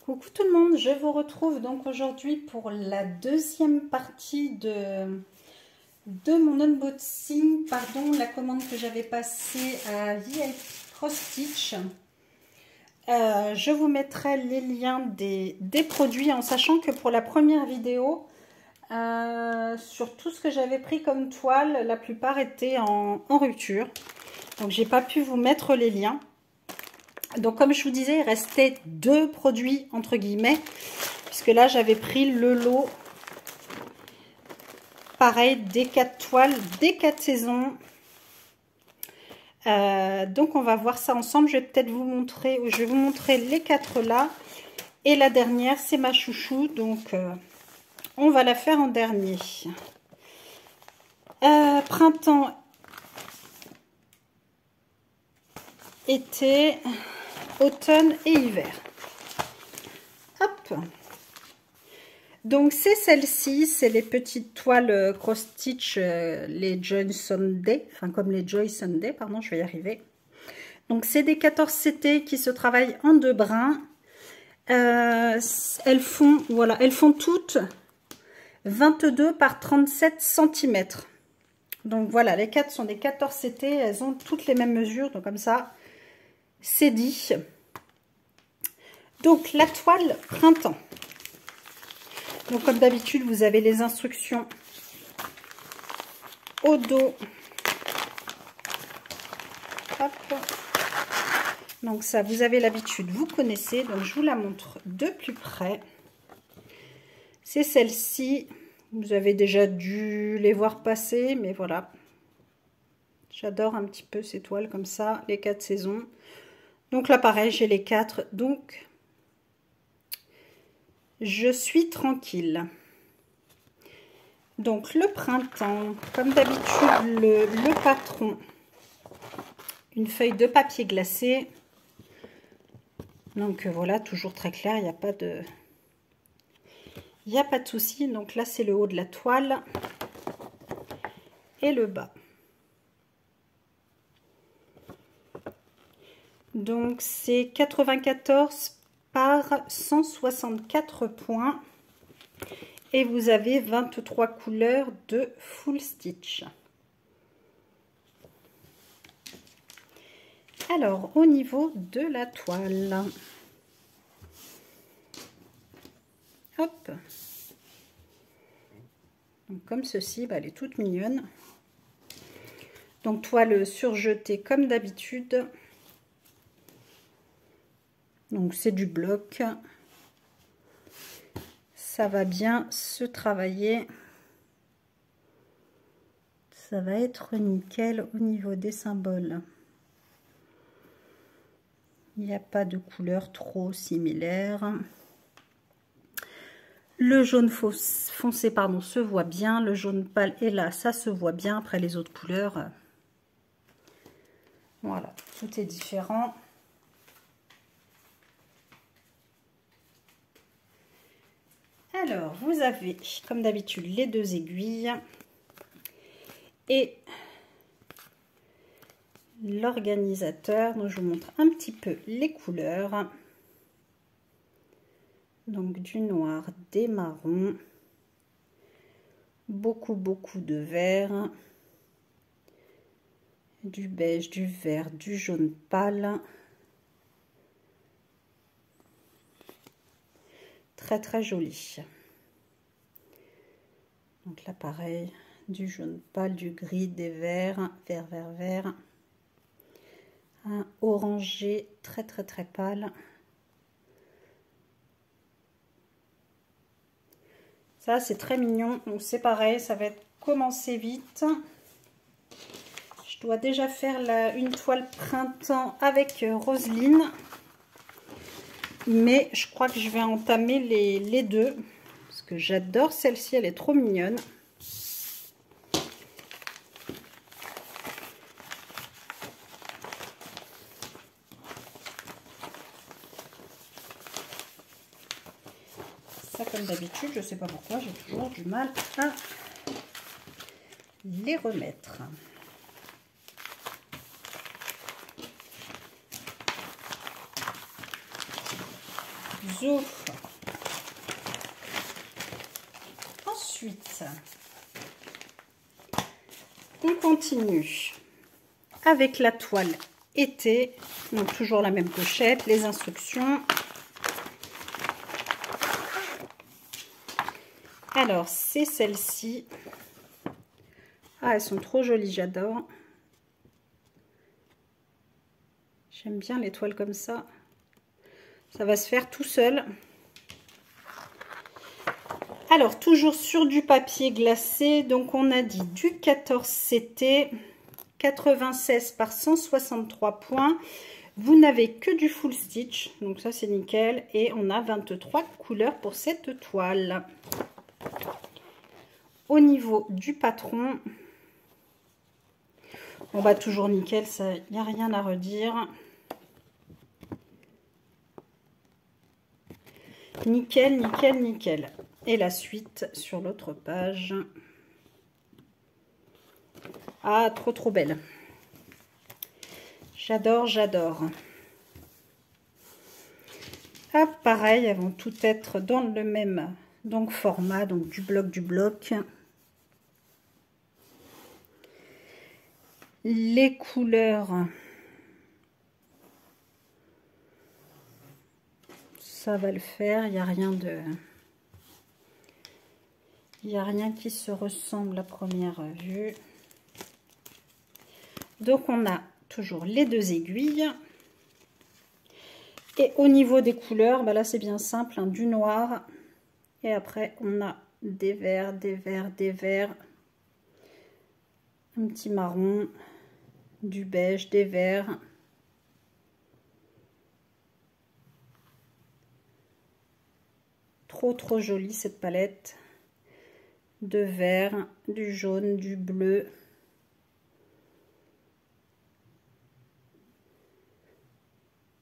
Coucou tout le monde, je vous retrouve donc aujourd'hui pour la deuxième partie de mon unboxing, la commande que j'avais passée à VIP Cross Stitch. Je vous mettrai les liens des produits en sachant que pour la première vidéo, sur tout ce que j'avais pris comme toile, la plupart étaient en rupture. Donc j'ai pas pu vous mettre les liens. Donc comme je vous disais, il restait 2 produits entre guillemets, puisque là j'avais pris le lot, pareil, des 4 toiles, des 4 saisons. Donc on va voir ça ensemble. Je vais peut-être vous montrer, je vais vous montrer les 4 là. Et la dernière, c'est ma chouchou, donc on va la faire en dernier. Printemps, été, automne et hiver. Hop. Donc c'est celle-ci, c'est les petites toiles cross stitch, les Joy Sunday, enfin comme les Joy Sunday, pardon, je vais y arriver. Donc c'est des 14 CT qui se travaillent en 2 brins. Elles font toutes 22 par 37 cm. Donc voilà, les 4 sont des 14 CT, elles ont toutes les mêmes mesures, donc comme ça, c'est dit. Donc la toile printemps. Donc comme d'habitude, vous avez les instructions au dos. Hop. Donc ça, vous avez l'habitude, vous connaissez. Donc je vous la montre de plus près. C'est celle-ci. Vous avez déjà dû les voir passer, mais voilà. J'adore un petit peu ces toiles comme ça, les 4 saisons. Donc là pareil, j'ai les 4. Donc je suis tranquille. Donc le printemps, comme d'habitude, le patron, une feuille de papier glacé. Donc voilà, toujours très clair, il n'y a pas de souci. Donc là c'est le haut de la toile et le bas. Donc c'est 94 par 164 points. Et vous avez 23 couleurs de full stitch. Alors, au niveau de la toile. Hop. Donc, comme ceci, elle est toute mignonne. Donc, toile surjetée comme d'habitude. Donc, c'est du bloc. Ça va bien se travailler. Ça va être nickel au niveau des symboles. Il n'y a pas de couleur trop similaire. Le jaune foncé se voit bien. Le jaune pâle est là, ça se voit bien. Après les autres couleurs, voilà, tout est différent. Alors, vous avez, comme d'habitude, les 2 aiguilles et l'organisateur. Donc, je vous montre un petit peu les couleurs. Donc, du noir, des marrons, beaucoup de vert, du beige, du vert, du jaune pâle. Très joli. Donc là pareil, du jaune pâle, du gris, des verts, vert, un orangé très pâle. Ça c'est très mignon, donc c'est pareil, ça va commencer vite. Je dois déjà faire une toile printemps avec Roselyne. Mais je crois que je vais entamer les 2. Parce que j'adore celle-ci, elle est trop mignonne. Ça, comme d'habitude, je ne sais pas pourquoi, j'ai toujours du mal à les remettre. ciseaux. Ensuite, on continue avec la toile été. Donc toujours la même pochette, les instructions. Alors, c'est celle-ci. Ah, elles sont trop jolies, j'adore. J'aime bien les toiles comme ça. Ça va se faire tout seul. Alors, toujours sur du papier glacé. Donc, on a dit du 14 CT, 96 par 163 points. Vous n'avez que du full stitch. Donc, ça, c'est nickel. Et on a 23 couleurs pour cette toile. Au niveau du patron, on va toujours nickel, ça, il n'y a rien à redire. Nickel, nickel, nickel. Et la suite sur l'autre page. Ah, trop, trop belle. J'adore, j'adore. Ah, pareil, elles vont toutes être dans le même donc format, donc du bloc, du bloc. Les couleurs, ça va le faire, il n'y a rien de... Il n'y a rien qui se ressemble à première vue. Donc on a toujours les deux aiguilles. Et au niveau des couleurs, bah là c'est bien simple, hein, du noir. Et après on a des verts, des verts, des verts. Un petit marron, du beige, des verts. Trop trop jolie cette palette. De vert, du jaune, du bleu.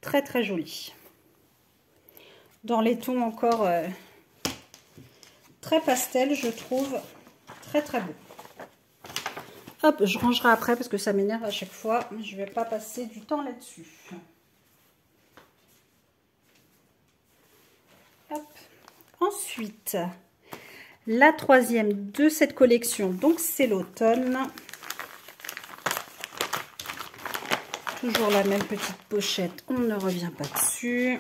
Très très jolie. Dans les tons encore très pastel, je trouve. Très très beau. Hop, je rangerai après parce que ça m'énerve à chaque fois. Je ne vais pas passer du temps là-dessus. Ensuite, la troisième de cette collection, donc c'est l'automne. Toujours la même petite pochette, on ne revient pas dessus.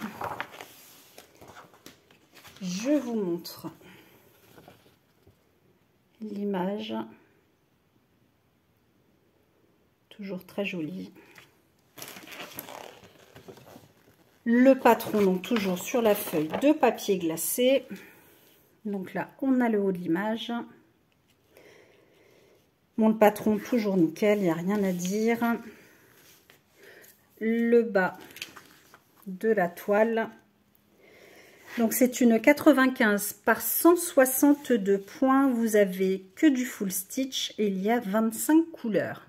Je vous montre l'image. Toujours très jolie. Le patron, donc toujours sur la feuille de papier glacé. Donc là, on a le haut de l'image. Bon, le patron, toujours nickel, il n'y a rien à dire. Le bas de la toile. Donc, c'est une 95 par 162 points. Vous avez que du full stitch et il y a 25 couleurs.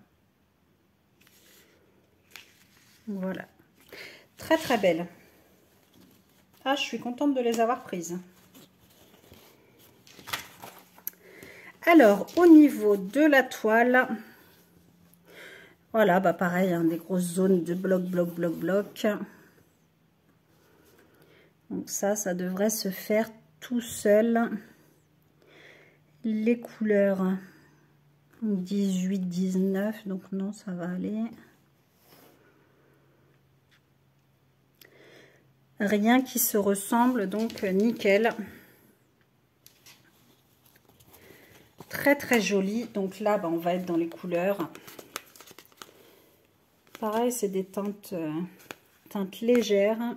Voilà. Très, très belle. Ah, je suis contente de les avoir prises. Alors, au niveau de la toile, voilà, bah pareil, hein, des grosses zones de bloc, bloc, bloc, bloc. Donc ça devrait se faire tout seul. Les couleurs 18, 19, donc non, ça va aller. Rien qui se ressemble, donc nickel. Très très joli. Donc là, bah, on va être dans les couleurs. Pareil, c'est des teintes, teintes légères.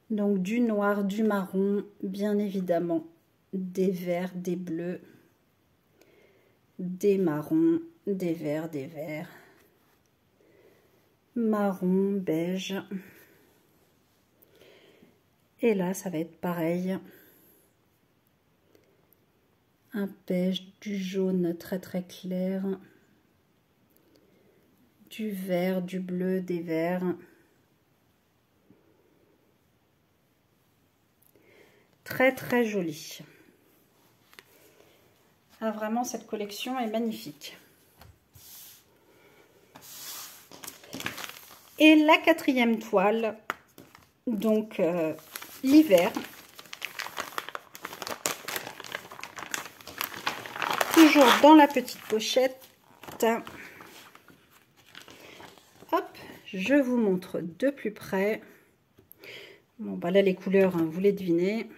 Donc du noir, du marron, bien évidemment, des verts, des bleus, des marrons, des verts, marron, beige. Et là, ça va être pareil. Un beige, du jaune très très clair, du vert, du bleu, des verts. Très très joli. Ah, vraiment, cette collection est magnifique. Et la quatrième toile, donc l'hiver. Toujours dans la petite pochette. Hop, je vous montre de plus près. Bon, bah là, les couleurs, hein, vous les devinez.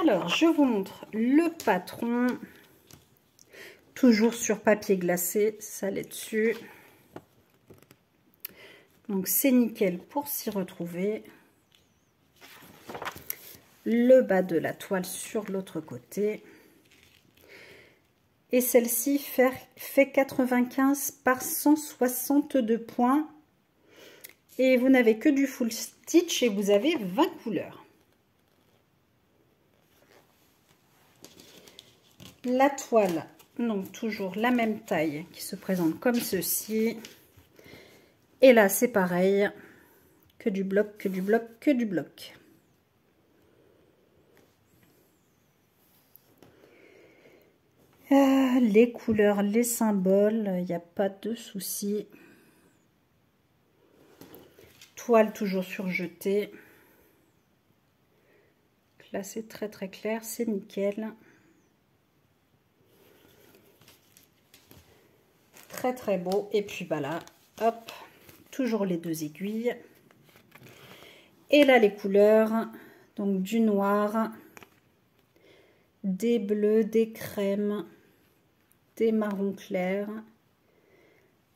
Alors, je vous montre le patron. Toujours sur papier glacé, ça l'est dessus. Donc, c'est nickel pour s'y retrouver. Le bas de la toile sur l'autre côté. Et celle-ci fait 95 par 162 points. Et vous n'avez que du full stitch et vous avez 20 couleurs. La toile, donc toujours la même taille qui se présente comme ceci. Et là, c'est pareil. Que du bloc, que du bloc, que du bloc. Les couleurs, les symboles, il n'y a pas de souci. Toile toujours surjetée. Là, c'est très très clair, c'est nickel. Très très beau. Et puis bah là, hop, toujours les deux aiguilles. Et là, les couleurs, donc du noir, des bleus, des crèmes, des marrons clairs.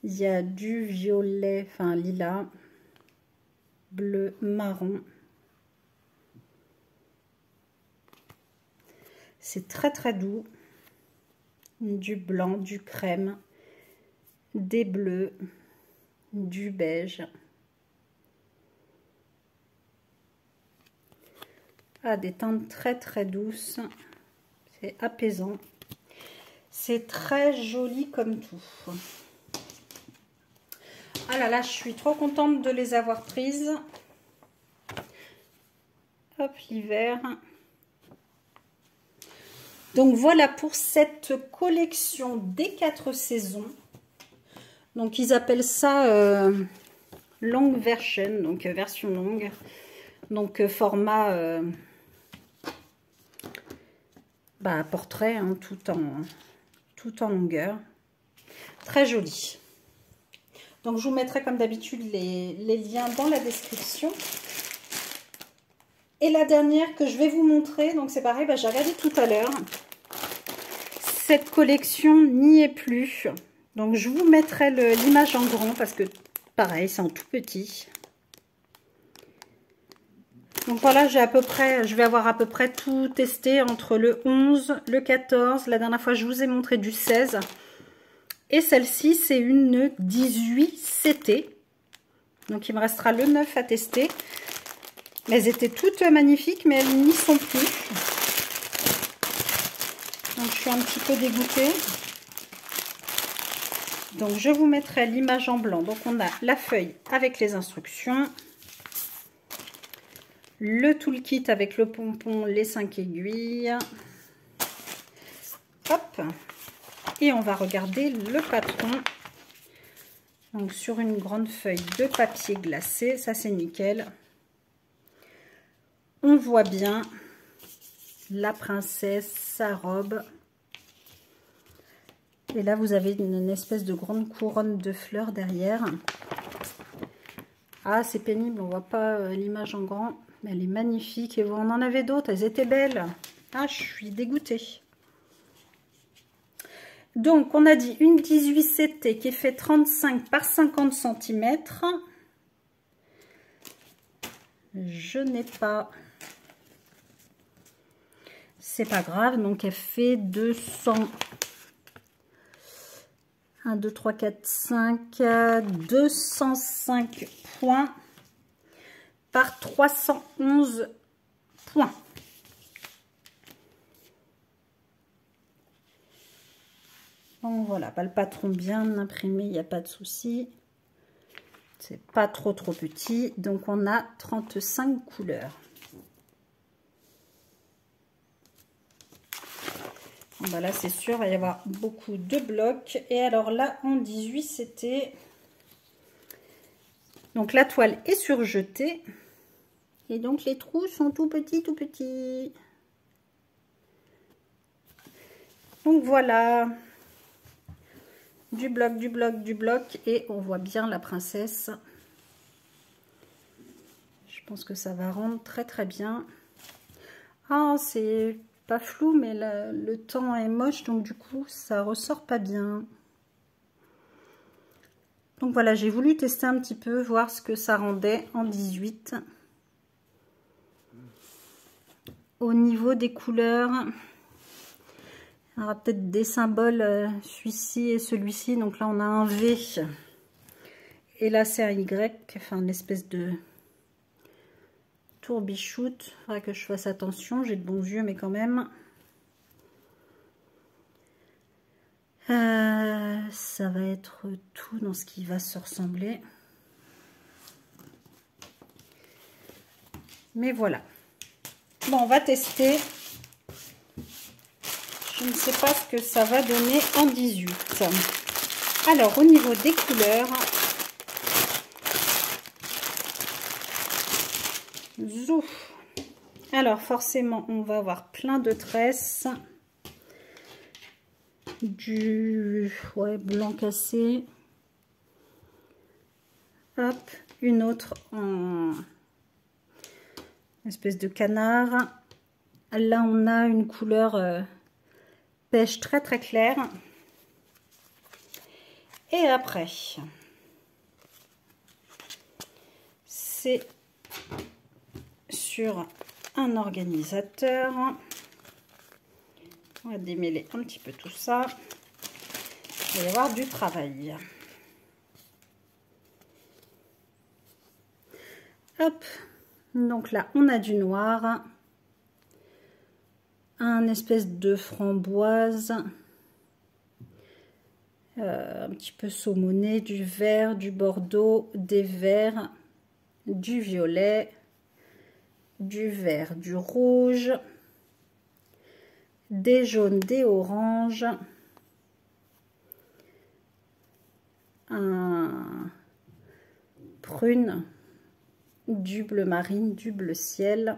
Il y a du violet, enfin lilas, bleu, marron. C'est très très doux. Du blanc, du crème, des bleus, du beige. Ah, des teintes très très douces. C'est apaisant. C'est très joli comme tout. Ah là là, je suis trop contente de les avoir prises. Hop, l'hiver. Donc voilà pour cette collection des 4 saisons. Donc ils appellent ça long version, donc version longue. Donc format portrait, hein, tout en longueur. Très joli. Donc je vous mettrai comme d'habitude les liens dans la description. Et la dernière que je vais vous montrer, donc c'est pareil, j'ai regardé tout à l'heure. Cette collection n'y est plus. Donc je vous mettrai l'image en grand parce que pareil, c'est en tout petit. Donc voilà, je vais avoir à peu près tout testé entre le 11, le 14. La dernière fois, je vous ai montré du 16. Et celle-ci, c'est une 18 CT. Donc il me restera le 9 à tester. Elles étaient toutes magnifiques, mais elles n'y sont plus. Donc je suis un petit peu dégoûtée. Donc je vous mettrai l'image en blanc. Donc on a la feuille avec les instructions. Le toolkit avec le pompon, les 5 aiguilles. Hop. Et on va regarder le patron. Donc sur une grande feuille de papier glacé. Ça c'est nickel. On voit bien la princesse, sa robe. Et là vous avez une espèce de grande couronne de fleurs derrière. Ah, c'est pénible, on voit pas l'image en grand. Mais elle est magnifique. Et vous en avez d'autres, elles étaient belles. Ah, je suis dégoûtée. Donc, on a dit une 18 CT qui fait 35 par 50 cm. Je n'ai pas. C'est pas grave. Donc, elle fait 200. 1, 2, 3, 4, 5. 205 points. Par 311 points. Donc voilà, le patron bien imprimé, il n'y a pas de souci. C'est pas trop petit. Donc on a 35 couleurs. Bon, là c'est sûr, il va y avoir beaucoup de blocs. Et alors là en 18 c'était Donc la toile est surjetée. Et donc les trous sont tout petits, tout petits. Donc voilà. Du bloc, du bloc, du bloc. Et on voit bien la princesse. Je pense que ça va rendre très très bien. Ah, c'est pas flou, mais le temps est moche, donc du coup, ça ressort pas bien. Donc voilà, j'ai voulu tester un petit peu, voir ce que ça rendait en 18. Au niveau des couleurs, il y aura peut-être des symboles, celui-ci et celui-ci. Donc là, on a un V. Et là, c'est un Y, enfin une espèce de tourbichoute. Il faudra que je fasse attention, j'ai de bons yeux, mais quand même. Ça va être tout dans ce qui va se ressembler. Mais voilà. Bon, on va tester. Je ne sais pas ce que ça va donner en 18. Alors, au niveau des couleurs, zouf. Alors, forcément, on va avoir plein de tresses. Du blanc cassé. Hop, une autre en espèce de canard. Là, on a une couleur pêche très très claire. Et après, c'est sur un organisateur. On va démêler un petit peu tout ça. Il va y avoir du travail. Hop, donc là, on a du noir. Un espèce de framboise. Un petit peu saumoné, du vert, du bordeaux, des verts, du violet, du vert, du rouge, des jaunes, des oranges, un prune, du bleu marine, du bleu ciel.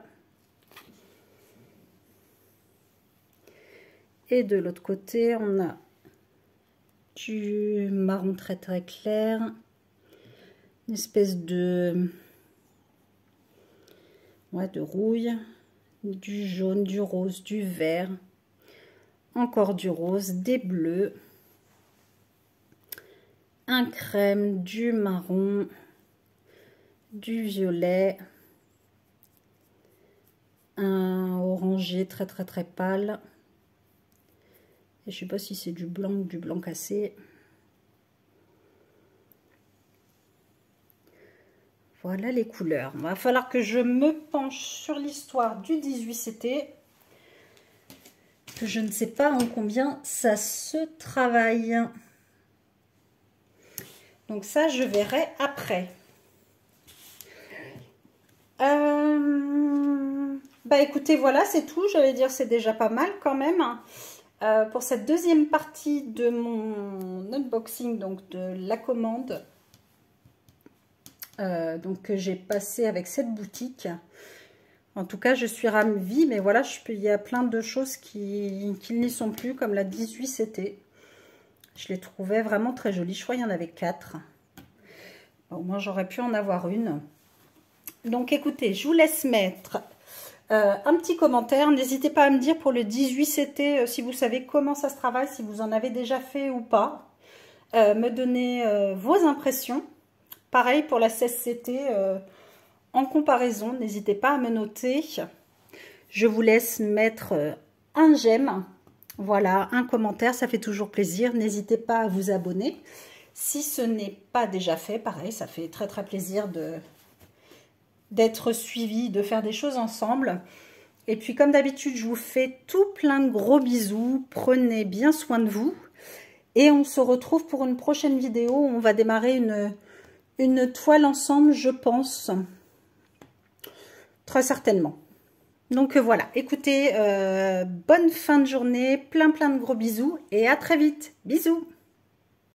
Et de l'autre côté, on a du marron très très clair, une espèce de rouille, du jaune, du rose, du vert, encore du rose, des bleus, un crème, du marron, du violet, un orangé très très très pâle. Et je sais pas si c'est du blanc ou du blanc cassé. Voilà les couleurs. Il va falloir que je me penche sur l'histoire du 18CT. Que je ne sais pas en combien ça se travaille. Donc ça, je verrai après. Bah écoutez, voilà, c'est tout. J'allais dire, c'est déjà pas mal quand même. Pour cette deuxième partie de mon unboxing, donc de la commande donc que j'ai passé avec cette boutique. En tout cas, je suis ravie, mais voilà, il y a plein de choses qui n'y sont plus, comme la 18CT. Je les trouvais vraiment très jolies. Je crois qu'il y en avait 4. Bon, moi, j'aurais pu en avoir une. Donc, écoutez, je vous laisse mettre un petit commentaire. N'hésitez pas à me dire pour le 18CT si vous savez comment ça se travaille, si vous en avez déjà fait ou pas. Me donner vos impressions. Pareil pour la 16CT, en comparaison, n'hésitez pas à me noter. Je vous laisse mettre un j'aime, voilà, un commentaire, ça fait toujours plaisir. N'hésitez pas à vous abonner. Si ce n'est pas déjà fait, pareil, ça fait très très plaisir d'être suivi, de faire des choses ensemble. Et puis comme d'habitude, je vous fais tout plein de gros bisous. Prenez bien soin de vous. Et on se retrouve pour une prochaine vidéo. On va démarrer une toile ensemble, je pense. Très certainement. Donc voilà, écoutez, bonne fin de journée, plein de gros bisous et à très vite. Bisous!